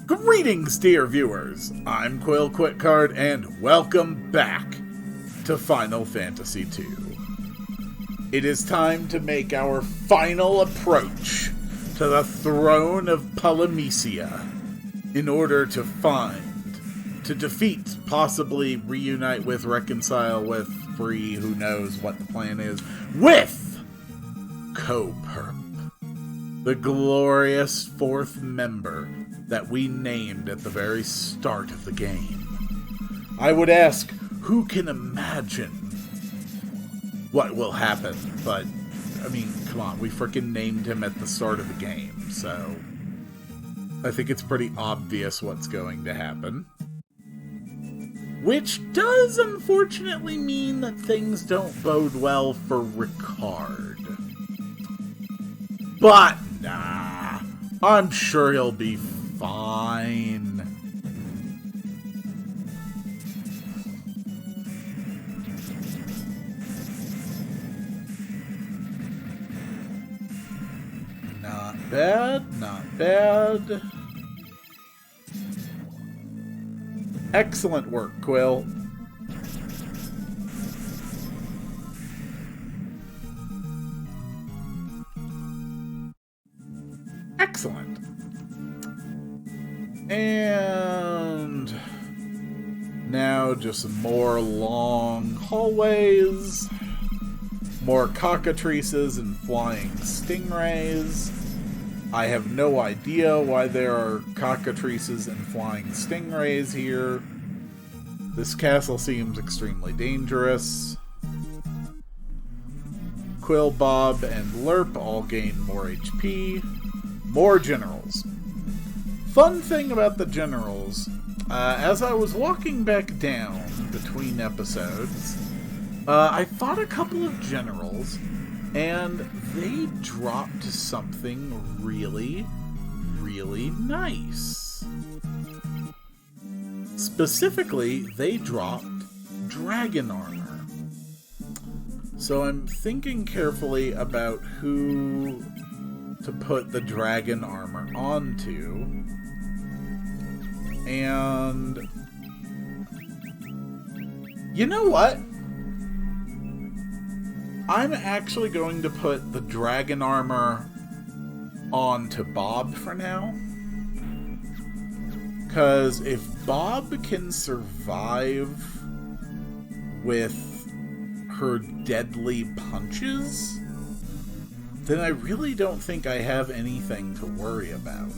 Greetings, dear viewers! I'm Quill Quickcard, and welcome back to Final Fantasy II. It is time to make our final approach to the throne of Polymecia in order to defeat, possibly reunite with, reconcile with, free, who knows what the plan is, with Coperp, the glorious fourth member that we named at the very start of the game. I would ask, who can imagine what will happen? But, I mean, come on, we frickin' named him at the start of the game, so I think it's pretty obvious what's going to happen. Which does, unfortunately, mean that things don't bode well for Ricard. But, nah, I'm sure he'll be fine. Not bad, not bad. Excellent work, Quill. Excellent. And now just some more long hallways, more cockatrices and flying stingrays. I have no idea why there are cockatrices and flying stingrays here. This castle seems extremely dangerous. Quill, Bob, and Lerp all gain more HP. More generals. Fun thing about the generals, as I was walking back down between episodes, I fought a couple of generals, and they dropped something really, really nice. Specifically, they dropped dragon armor. So I'm thinking carefully about who to put the dragon armor onto. And you know what? I'm actually going to put the dragon armor onto Bob for now. Because if Bob can survive with her deadly punches, then I really don't think I have anything to worry about.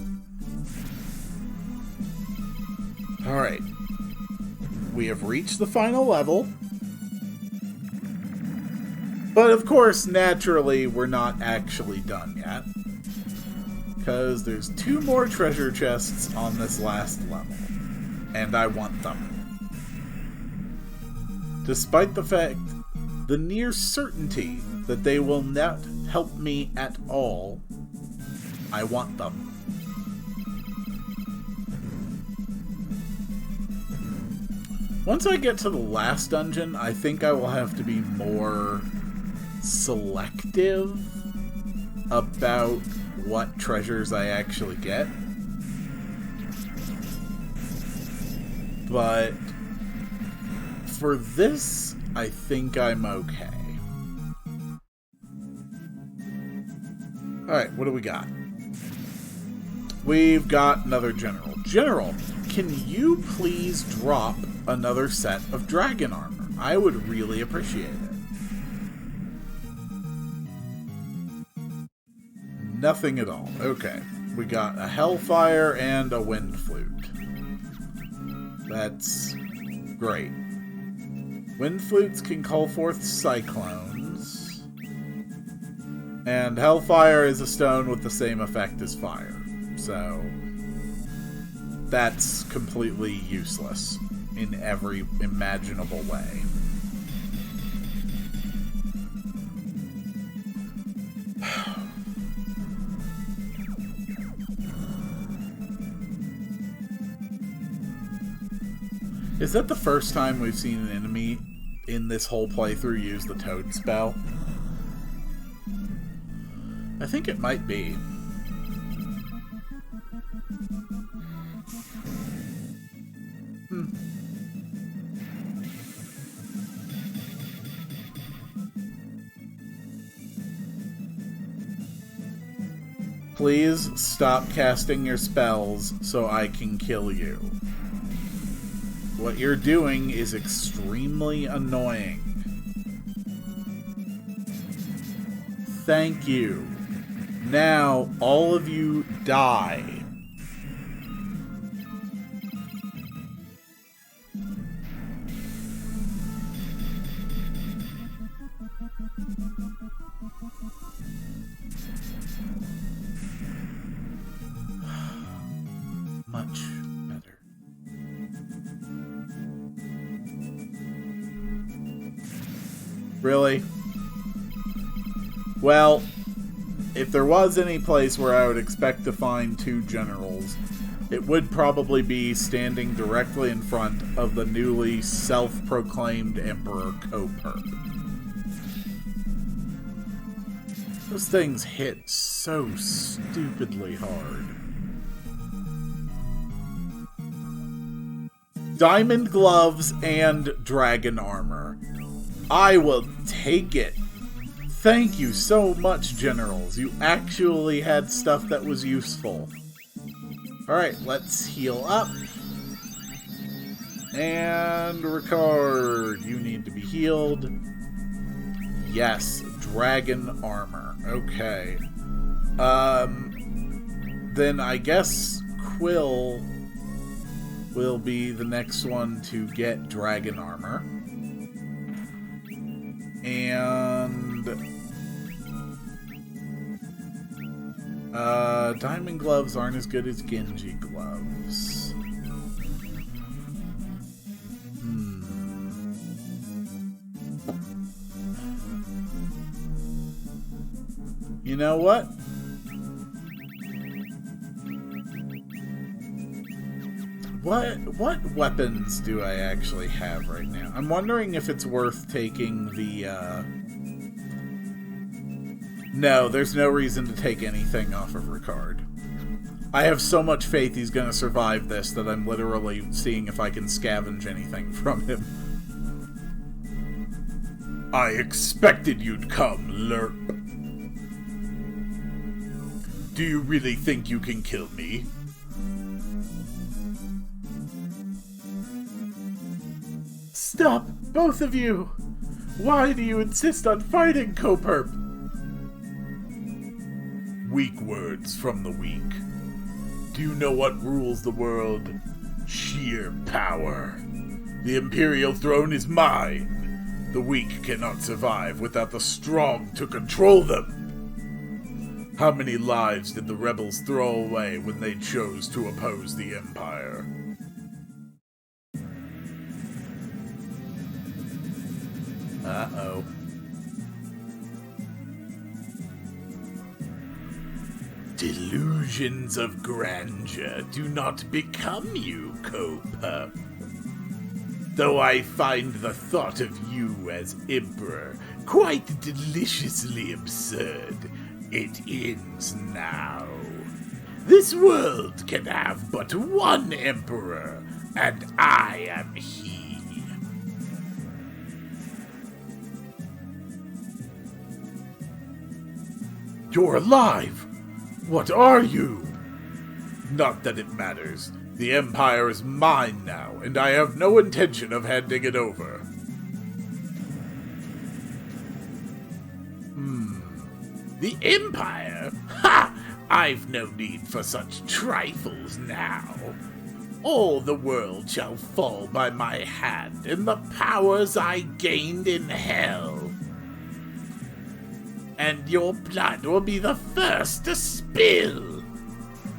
Alright. We have reached the final level. But of course, naturally, we're not actually done yet. Because there's 2 more treasure chests on this last level. And I want them. Despite the fact, the near certainty that they will not help me at all, I want them. Once I get to the last dungeon, I think I will have to be more selective about what treasures I actually get. But for this, I think I'm okay. Alright, what do we got? We've got another general. General, can you please drop another set of dragon armor? I would really appreciate it. Nothing at all. Okay. We got a Hellfire and a Wind Flute. That's great. Wind Flutes can call forth cyclones. And Hellfire is a stone with the same effect as fire. So that's completely useless in every imaginable way. Is that the first time we've seen an enemy in this whole playthrough use the Toad spell? I think it might be. Please stop casting your spells so I can kill you. What you're doing is extremely annoying. Thank you. Now, all of you die. Much better. Really? Well, if there was any place where I would expect to find two generals, it would probably be standing directly in front of the newly self-proclaimed Emperor Coperp. Those things hit so stupidly hard. Diamond gloves and dragon armor. I will take it. Thank you so much, generals. You actually had stuff that was useful. Alright, let's heal up. And Ricard, you need to be healed. Yes, dragon armor. Okay. Then I guess Quill will be the next one to get dragon armor. And diamond gloves aren't as good as Genji gloves. You know what? What weapons do I actually have right now? I'm wondering if it's worth taking the, No, there's no reason to take anything off of Ricard. I have so much faith he's gonna survive this that I'm literally seeing if I can scavenge anything from him. I expected you'd come, Lerp. Do you really think you can kill me? Stop, both of you! Why do you insist on fighting, Coperp? Weak words from the weak. Do you know what rules the world? Sheer power. The Imperial throne is mine. The weak cannot survive without the strong to control them. How many lives did the rebels throw away when they chose to oppose the Empire? Uh-oh. Delusions of grandeur do not become you, Coperp. Though I find the thought of you as Emperor quite deliciously absurd, it ends now. This world can have but one Emperor, and I am he. You're alive! What are you? Not that it matters. The Empire is mine now, and I have no intention of handing it over. The Empire? Ha! I've no need for such trifles now. All the world shall fall by my hand, and the powers I gained in hell. And your blood will be the first to spill.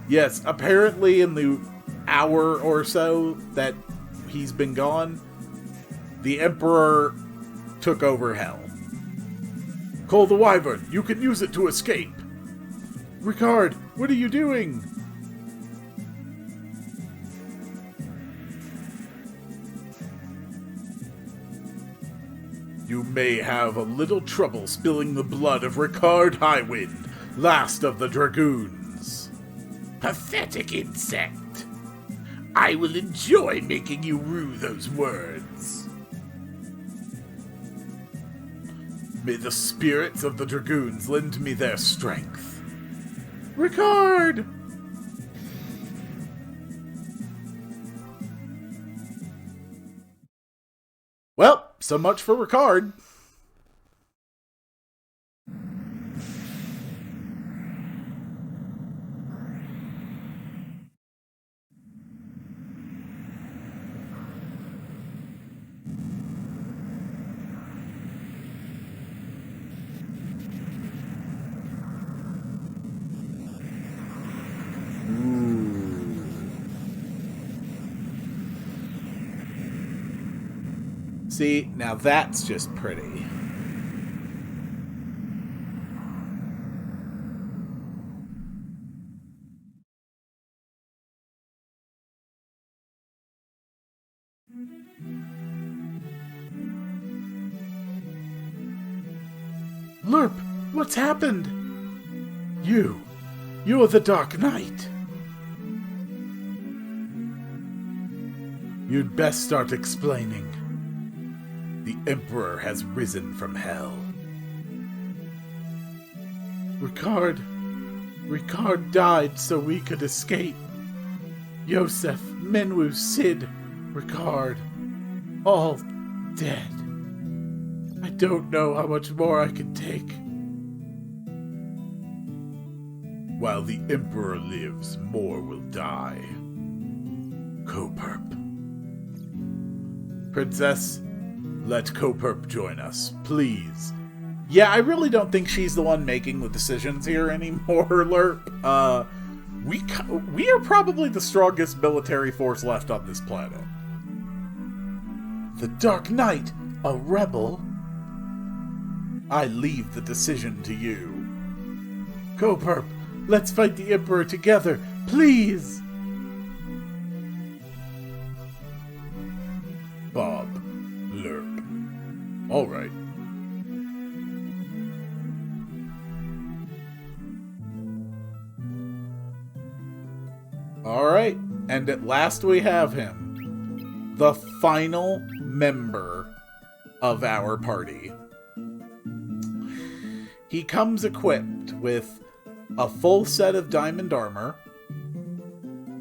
Yes, apparently in the hour or so that he's been gone, the Emperor took over hell. Call the Wyvern. You can use it to escape. Ricard, what are you doing? You may have a little trouble spilling the blood of Ricard Highwind, last of the Dragoons. Pathetic insect. I will enjoy making you rue those words. May the spirits of the Dragoons lend me their strength. Ricard! Well, so much for Ricard. See, now that's just pretty. Lerp, what's happened? You're the Dark Knight. You'd best start explaining. The Emperor has risen from hell. Ricard died so we could escape. Yosef, Menwu, Sid, Ricard, all dead. I don't know how much more I can take. While the Emperor lives, more will die. Coperp. Princess, let Coperp join us, please. Yeah, I really don't think she's the one making the decisions here anymore, Lerp. We are probably the strongest military force left on this planet. The Dark Knight, a rebel? I leave the decision to you. Coperp, let's fight the Emperor together, please! Bob. Lerp. All right. All right, and at last we have him, the final member of our party. He comes equipped with a full set of diamond armor,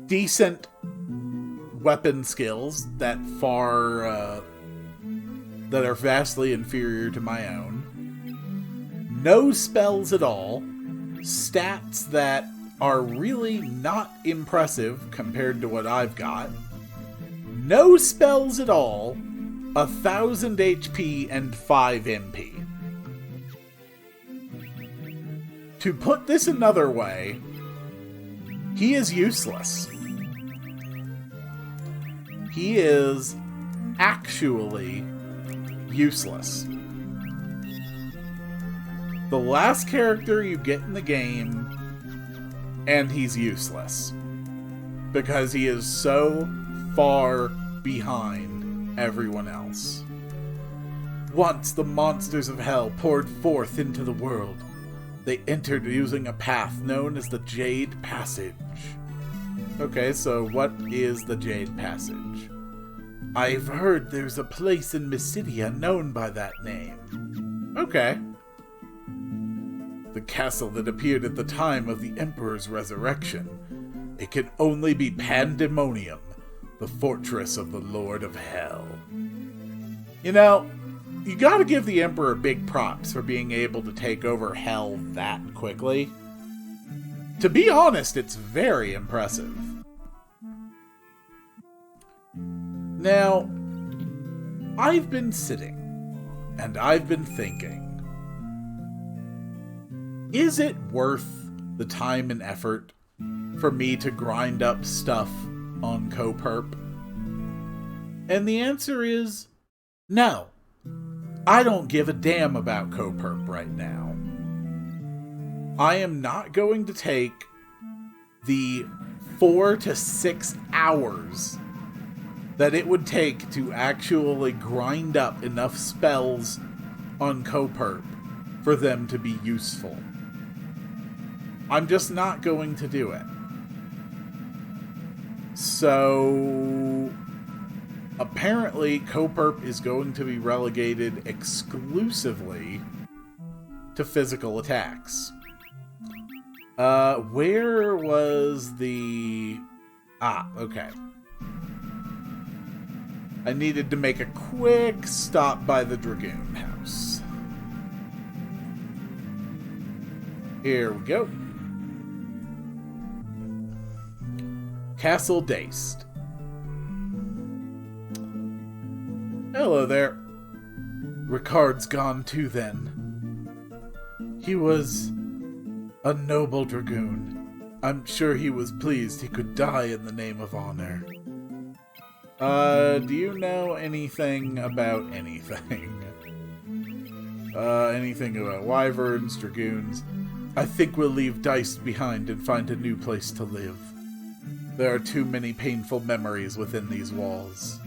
decent weapon skills that are vastly inferior to my own, no spells at all, stats that are really not impressive compared to what I've got, no spells at all, 1,000 HP and 5 MP. To put this another way, he is useless. He is actually useless. The last character you get in the game, and he's useless. Because he is so far behind everyone else. Once the monsters of hell poured forth into the world, they entered using a path known as the Jade Passage. Okay, so what is the Jade Passage? I've heard there's a place in Mysidia known by that name. Okay. The castle that appeared at the time of the Emperor's resurrection. It can only be Pandemonium, the fortress of the Lord of Hell. You know, you gotta give the Emperor big props for being able to take over Hell that quickly. To be honest, it's very impressive. Now, I've been sitting, and I've been thinking, is it worth the time and effort for me to grind up stuff on Coperp? And the answer is no. I don't give a damn about Coperp right now. I am not going to take the 4 to 6 hours that it would take to actually grind up enough spells on Coperp for them to be useful. I'm just not going to do it. So, apparently Coperp is going to be relegated exclusively to physical attacks. Where was the... Ah, okay. I needed to make a quick stop by the Dragoon House. Here we go. Castle Daced. Hello there. Ricard's gone too, then. He was a noble dragoon. I'm sure he was pleased he could die in the name of honor. Do you know anything about anything? Anything about wyverns, dragoons? I think we'll leave Diced behind and find a new place to live. There are too many painful memories within these walls.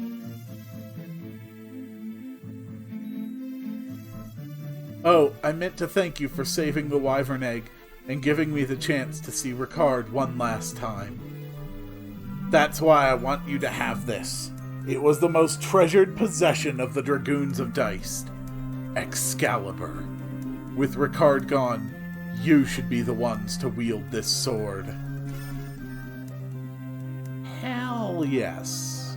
Oh, I meant to thank you for saving the wyvern egg and giving me the chance to see Ricard one last time. That's why I want you to have this. It was the most treasured possession of the Dragoons of Diced. Excalibur. With Ricard gone, you should be the ones to wield this sword. Hell yes.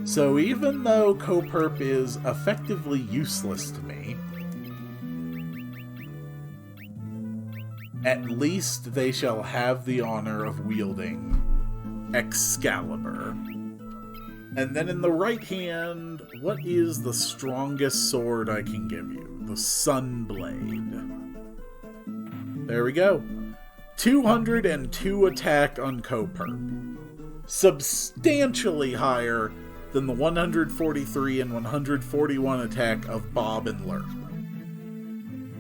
So even though Coperp is effectively useless to me, at least they shall have the honor of wielding Excalibur. And then in the right hand, what is the strongest sword I can give you? The Sunblade. There we go. 202 attack on Coperp. Substantially higher than the 143 and 141 attack of Bob and Lerp.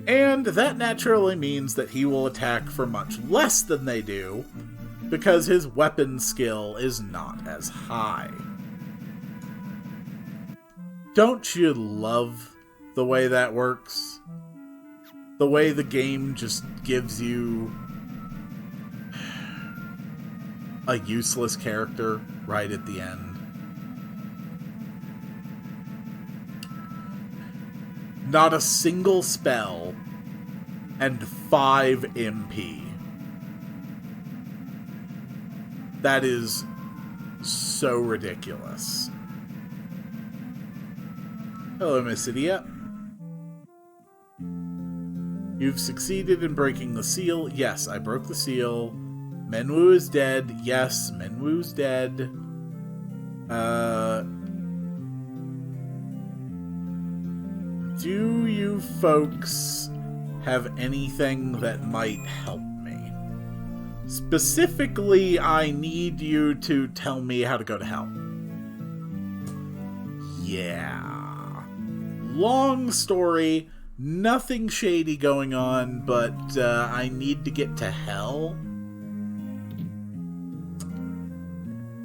And that naturally means that he will attack for much less than they do, because his weapon skill is not as high. Don't you love the way that works? The way the game just gives you a useless character right at the end. Not a single spell, and 5 MP. That is so ridiculous. Hello, Miss Idiot. You've succeeded in breaking the seal. Yes, I broke the seal. Menwu is dead. Yes, Menwu's dead. Do you folks have anything that might help me? Specifically, I need you to tell me how to go to hell. Yeah. Long story, nothing shady going on, but I need to get to hell.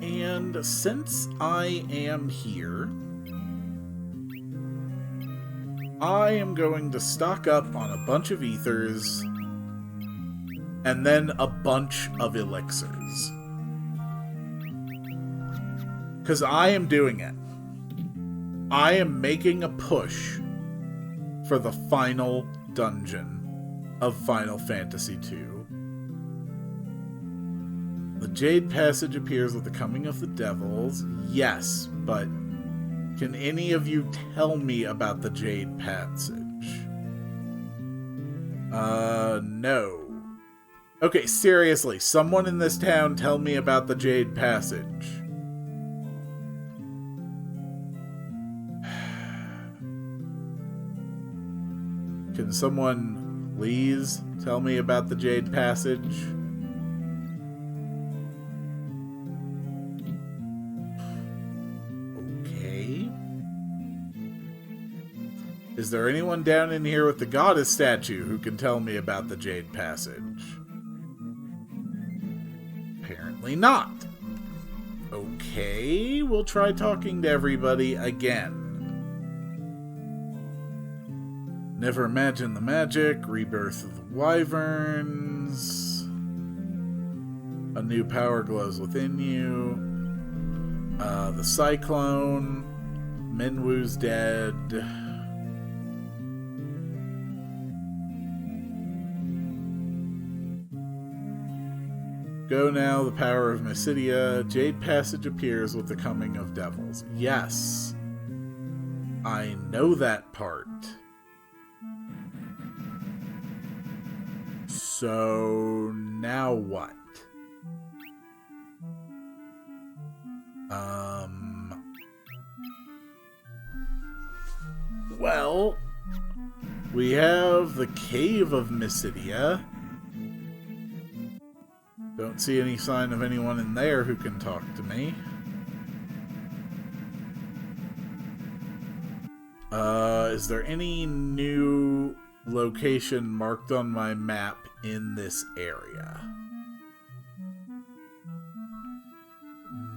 And since I am here, I am going to stock up on a bunch of ethers and then a bunch of elixirs. Because I am doing it. I am making a push for the final dungeon of Final Fantasy II. The Jade Passage appears with the coming of the devils. Yes, but can any of you tell me about the Jade Passage? No. Okay, seriously, someone in this town tell me about the Jade Passage. Can someone please tell me about the Jade Passage? Okay. Is there anyone down in here with the goddess statue who can tell me about the Jade Passage? Apparently not. Okay, we'll try talking to everybody again. Never imagine the magic, rebirth of the wyverns, a new power glows within you, the cyclone, Menwu's dead. Go now, the power of Mysidia. Jade Passage appears with the coming of devils. Yes. I know that part. So, now what? Well, we have the Cave of Mysidia. Don't see any sign of anyone in there who can talk to me. Is there any new location marked on my map in this area?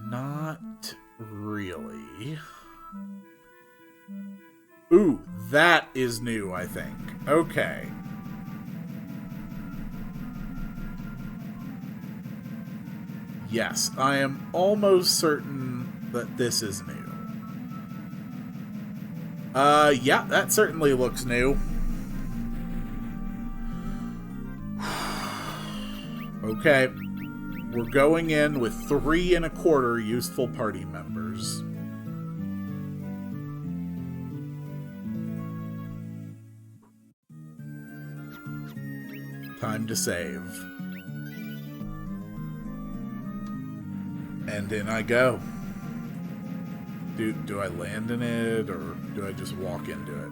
Not really. Ooh, that is new, I think. Okay. Yes, I am almost certain that this is new. Yeah, that certainly looks new. Okay. We're going in with 3 1/4 useful party members. Time to save. And in I go. Do I land in it, or do I just walk into it?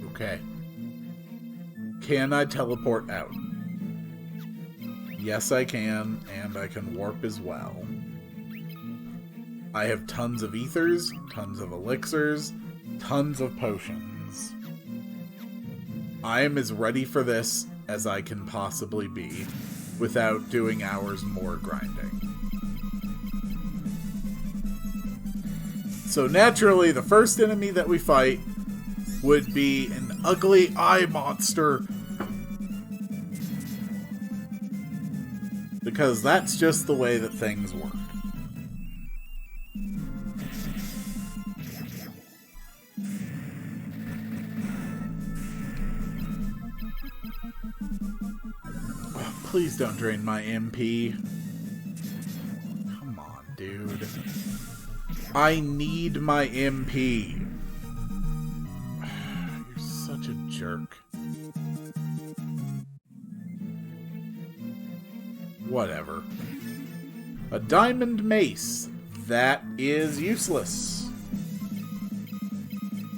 Okay. Can I teleport out? Yes, I can, and I can warp as well. I have tons of ethers, tons of elixirs, tons of potions. I am as ready for this as I can possibly be without doing hours more grinding. So naturally, the first enemy that we fight would be an ugly eye monster. Because that's just the way that things work. Oh, please don't drain my MP. Come on, dude. I need my MP. You're such a jerk. Whatever. A diamond mace. That is useless.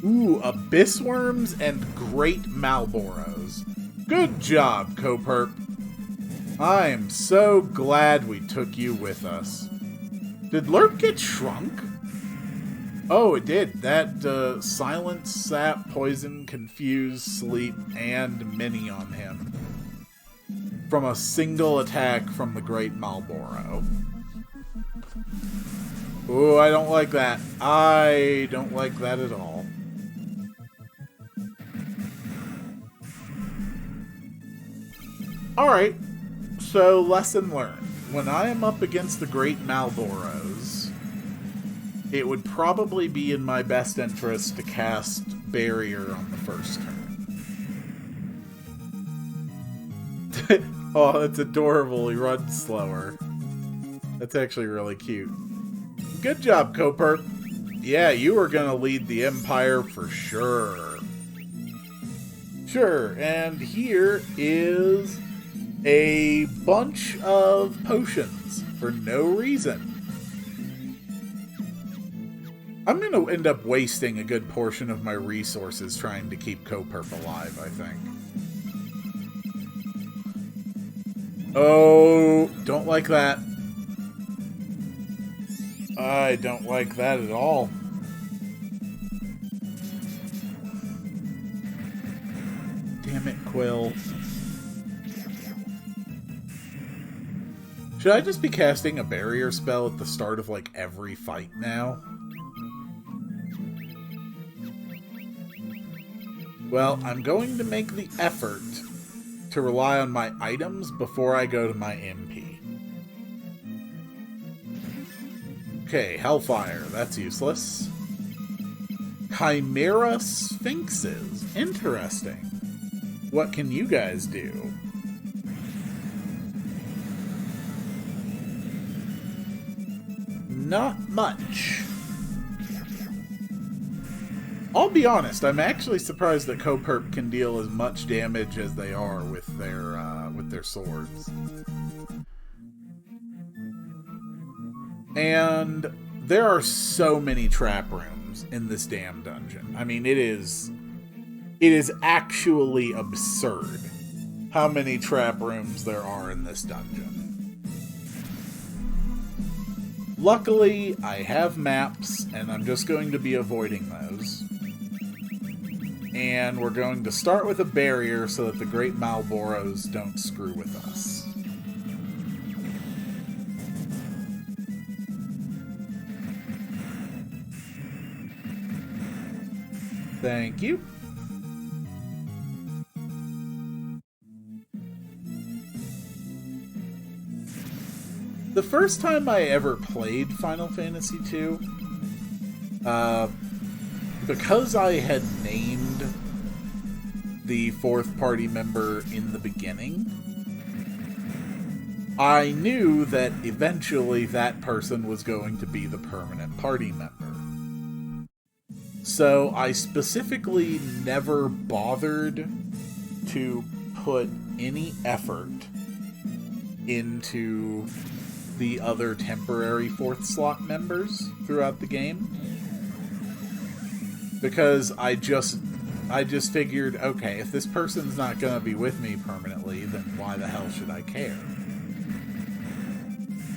Ooh, abyss worms and great Malboros. Good job, Coperp. I am so glad we took you with us. Did Lerp get shrunk? Oh, it did. That silence, sap, poison, confuse, sleep, and mini on him. From a single attack from the Great Malboro. Ooh, I don't like that. I don't like that at all. Alright, so lesson learned. When I am up against the Great Malboros, it would probably be in my best interest to cast Barrier on the first turn. Oh, that's adorable. He runs slower. That's actually really cute. Good job, Coperp. Yeah, you were gonna lead the Empire for sure. Sure, and here is a bunch of potions for no reason. I'm gonna end up wasting a good portion of my resources trying to keep Coperp alive, I think. Oh, don't like that. I don't like that at all. Damn it, Quill. Should I just be casting a barrier spell at the start of, like, every fight now? Well, I'm going to make the effort to rely on my items before I go to my MP. Okay, Hellfire. That's useless. Chimera Sphinxes. Interesting. What can you guys do? Not much. I'll be honest, I'm actually surprised that Coperp can deal as much damage as they are with their swords. And there are so many trap rooms in this damn dungeon. I mean, it is actually absurd how many trap rooms there are in this dungeon. Luckily, I have maps, and I'm just going to be avoiding those. And we're going to start with a barrier so that the Great Malboros don't screw with us. Thank you. The first time I ever played Final Fantasy II, because I had named the fourth party member in the beginning, I knew that eventually that person was going to be the permanent party member. So I specifically never bothered to put any effort into the other temporary fourth slot members throughout the game. Because I just figured, okay, if this person's not going to be with me permanently, then why the hell should I care?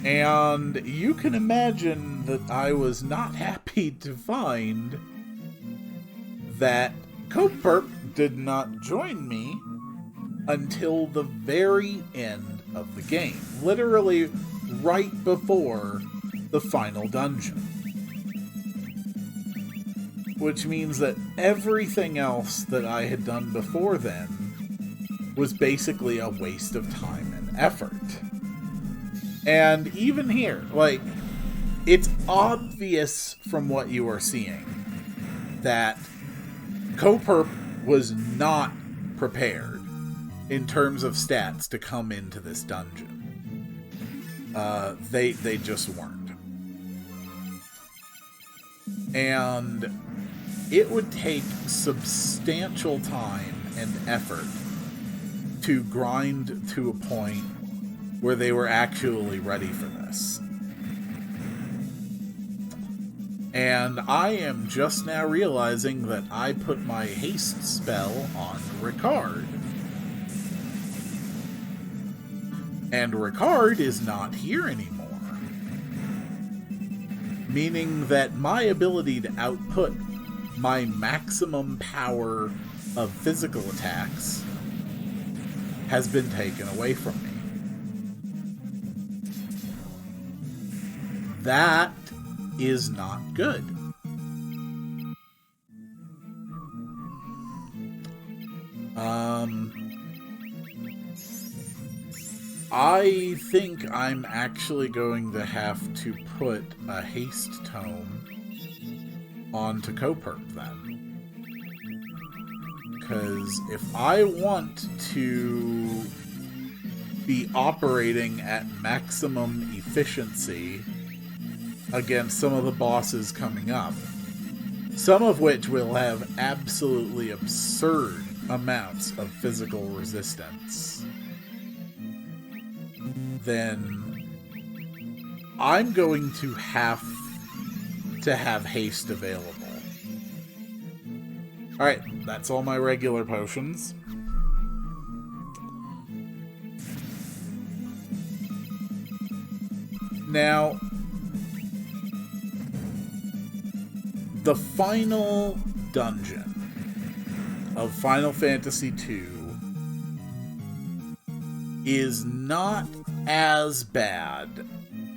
And you can imagine that I was not happy to find that Coperp did not join me until the very end of the game. Literally right before the final dungeon. Which means that everything else that I had done before then was basically a waste of time and effort. And even here, like, it's obvious from what you are seeing that Coperp was not prepared in terms of stats to come into this dungeon. They just weren't. And it would take substantial time and effort to grind to a point where they were actually ready for this. And I am just now realizing that I put my haste spell on Ricard. And Ricard is not here anymore. Meaning that my ability to output my maximum power of physical attacks has been taken away from me. That is not good. I think I'm actually going to have to put a haste tome onto Coperp then. Because if I want to be operating at maximum efficiency against some of the bosses coming up, some of which will have absolutely absurd amounts of physical resistance, then I'm going to have haste available. Alright, that's all my regular potions. Now, the final dungeon of Final Fantasy II is not as bad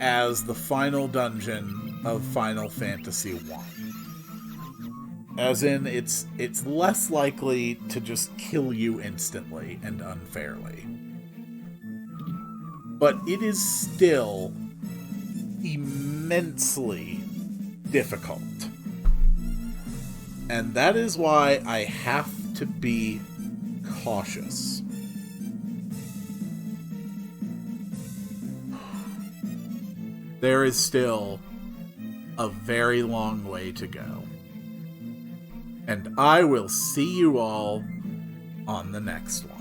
as the final dungeon of Final Fantasy I. As in, it's less likely to just kill you instantly and unfairly. But it is still immensely difficult. And that is why I have to be cautious. There is still a very long way to go. And I will see you all on the next one.